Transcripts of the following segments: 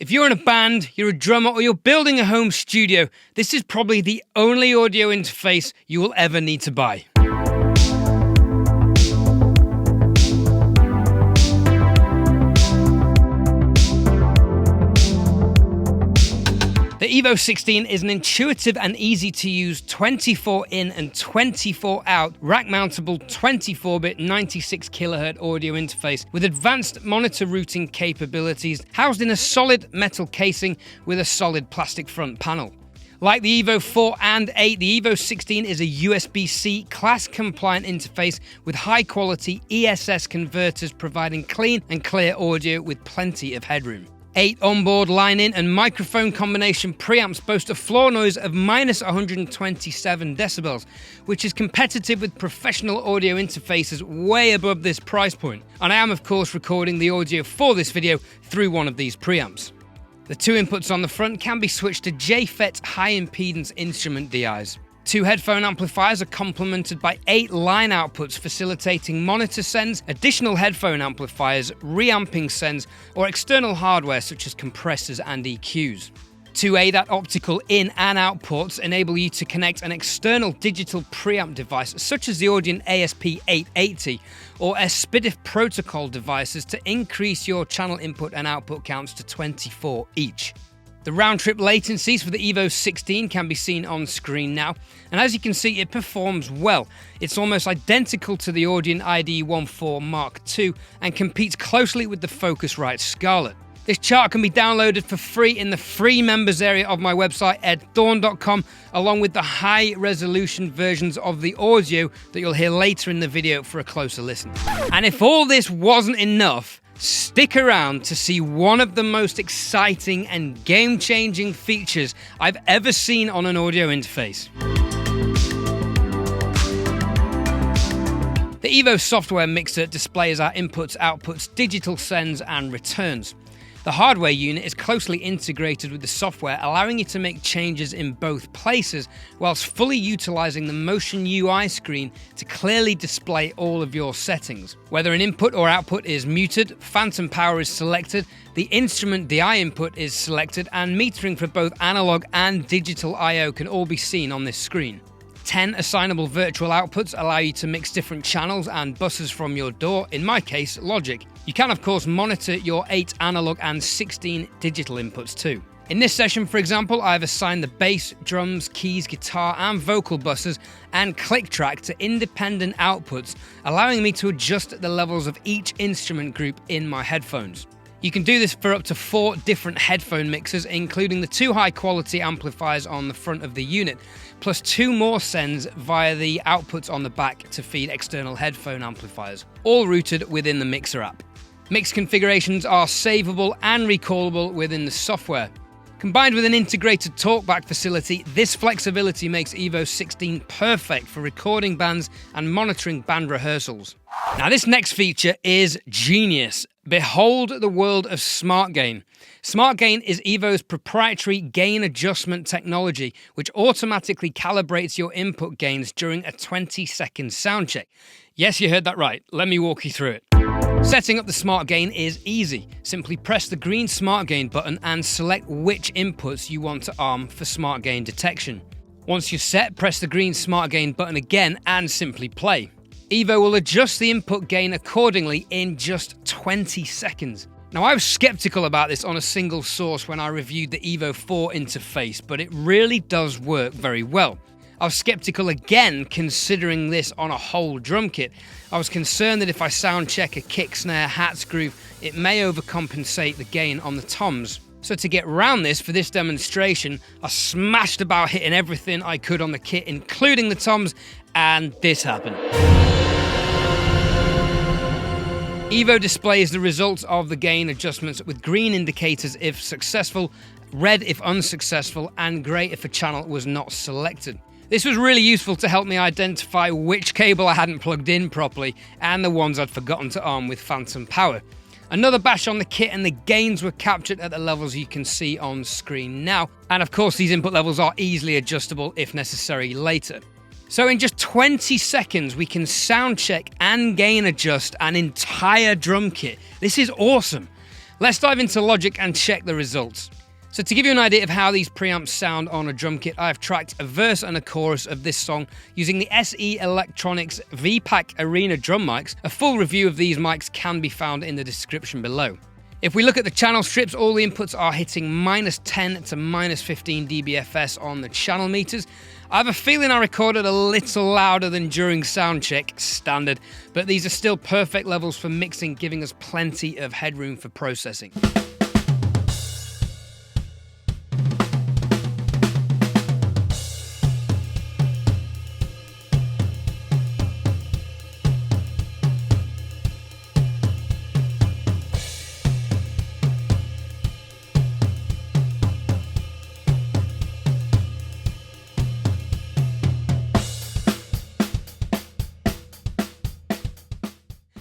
If you're in a band, you're a drummer, or you're building a home studio, this is probably the only audio interface you will ever need to buy. The EVO 16 is an intuitive and easy to use 24 in and 24 out rack mountable 24-bit 96 kHz audio interface with advanced monitor routing capabilities, housed in a solid metal casing with a solid plastic front panel. Like the EVO 4 and 8, the EVO 16 is a USB-C class-compliant interface with high-quality ESS converters providing clean and clear audio with plenty of headroom. 8 onboard line-in and microphone combination preamps boast a floor noise of minus 127 decibels, which is competitive with professional audio interfaces way above this price point. And I am, of course, recording the audio for this video through one of these preamps. The 2 inputs on the front can be switched to JFET high-impedance instrument DIs. 2 headphone amplifiers are complemented by 8 line outputs facilitating monitor sends, additional headphone amplifiers, reamping sends, or external hardware such as compressors and EQs. 2 ADAT optical in and out ports enable you to connect an external digital preamp device such as the Audient ASP880 or SPDIF protocol devices to increase your channel input and output counts to 24 each. The round-trip latencies for the EVO 16 can be seen on screen now, and as you can see, it performs well. It's almost identical to the Audient ID14 Mark II and competes closely with the Focusrite Scarlett. This chart can be downloaded for free in the free members area of my website, edthorn.com, along with the high-resolution versions of the audio that you'll hear later in the video for a closer listen. And if all this wasn't enough, stick around to see one of the most exciting and game-changing features I've ever seen on an audio interface. The EVO software mixer displays our inputs, outputs, digital sends, and returns. The hardware unit is closely integrated with the software, allowing you to make changes in both places, whilst fully utilizing the Motion UI screen to clearly display all of your settings. Whether an input or output is muted, phantom power is selected, the instrument DI input is selected, and metering for both analog and digital I/O can all be seen on this screen. 10 assignable virtual outputs allow you to mix different channels and buses from your DAW, in my case, Logic. You can, of course, monitor your 8 analog and 16 digital inputs too. In this session, for example, I've assigned the bass, drums, keys, guitar, and vocal buses and click track to independent outputs, allowing me to adjust the levels of each instrument group in my headphones. You can do this for up to 4 different headphone mixers, including the 2 high-quality amplifiers on the front of the unit, plus 2 more sends via the outputs on the back to feed external headphone amplifiers, all routed within the mixer app. Mix configurations are savable and recallable within the software. Combined with an integrated talkback facility, this flexibility makes EVO 16 perfect for recording bands and monitoring band rehearsals. Now, this next feature is genius. Behold the world of Smart Gain. Smart Gain is EVO's proprietary gain adjustment technology, which automatically calibrates your input gains during a 20-second sound check. Yes, you heard that right. Let me walk you through it. Setting up the Smart Gain is easy. Simply press the green Smart Gain button and select which inputs you want to arm for Smart Gain detection. Once you're set, press the green Smart Gain button again and simply play. EVO will adjust the input gain accordingly in just 20 seconds. Now, I was skeptical about this on a single source when I reviewed the EVO 4 interface, but it really does work very well. I was skeptical again considering this on a whole drum kit. I was concerned that if I sound check a kick, snare, hats groove, it may overcompensate the gain on the toms. So to get round this for this demonstration, I smashed about hitting everything I could on the kit, including the toms, and this happened. EVO displays the results of the gain adjustments with green indicators if successful, red if unsuccessful, and grey if a channel was not selected. This was really useful to help me identify which cable I hadn't plugged in properly and the ones I'd forgotten to arm with phantom power. Another bash on the kit and the gains were captured at the levels you can see on screen now. And of course, these input levels are easily adjustable if necessary later. So in just 20 seconds, we can sound check and gain adjust an entire drum kit. This is awesome. Let's dive into Logic and check the results. So to give you an idea of how these preamps sound on a drum kit, I've tracked a verse and a chorus of this song using the SE Electronics V-Pack Arena drum mics. A full review of these mics can be found in the description below. If we look at the channel strips, all the inputs are hitting -10 to -15 dBFS on the channel meters. I have a feeling I recorded a little louder than during soundcheck, standard, but these are still perfect levels for mixing, giving us plenty of headroom for processing.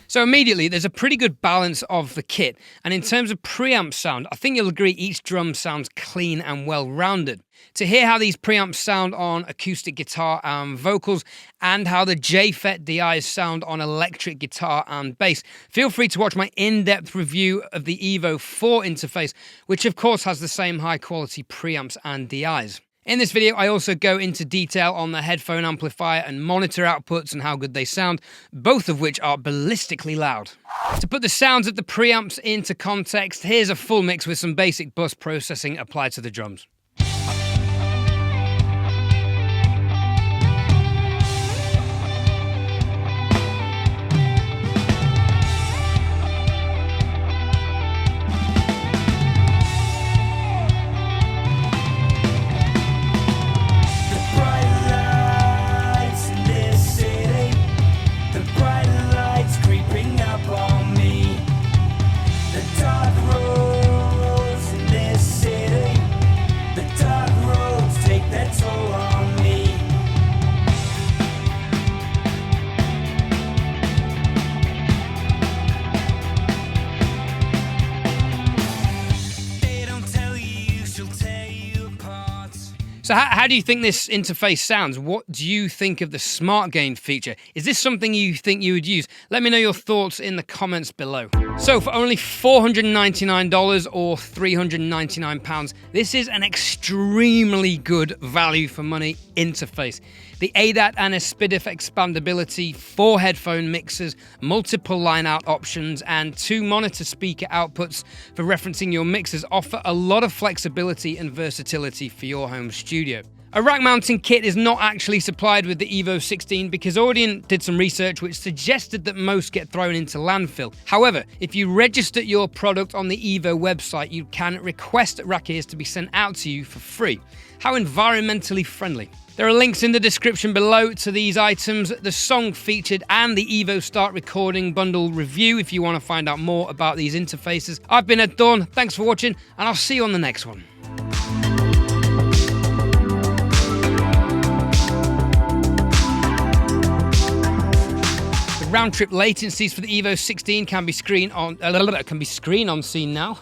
So immediately, there's a pretty good balance of the kit, and in terms of preamp sound, I think you'll agree each drum sounds clean and well-rounded. To hear how these preamps sound on acoustic guitar and vocals, and how the JFET DIs sound on electric guitar and bass, feel free to watch my in-depth review of the EVO 4 interface, which of course has the same high-quality preamps and DIs. In this video, I also go into detail on the headphone amplifier and monitor outputs and how good they sound, both of which are ballistically loud. To put the sounds of the preamps into context, here's a full mix with some basic bus processing applied to the drums. So how do you think this interface sounds? What do you think of the Smart Gain feature? Is this something you think you would use? Let me know your thoughts in the comments below. So for only $499 or £399, this is an extremely good value for money interface. The ADAT and SPDIF expandability, 4 headphone mixers, multiple line-out options, and 2 monitor speaker outputs for referencing your mixers offer a lot of flexibility and versatility for your home studio. A rack mounting kit is not actually supplied with the EVO 16 because Audient did some research which suggested that most get thrown into landfill. However, if you register your product on the EVO website, you can request rack ears to be sent out to you for free. How environmentally friendly. There are links in the description below to these items, the song featured, and the EVO Start Recording Bundle review if you want to find out more about these interfaces. I've been Ed Thorne, thanks for watching, and I'll see you on the next one. Round-trip latencies for the EVO 16 can be screen on scene now.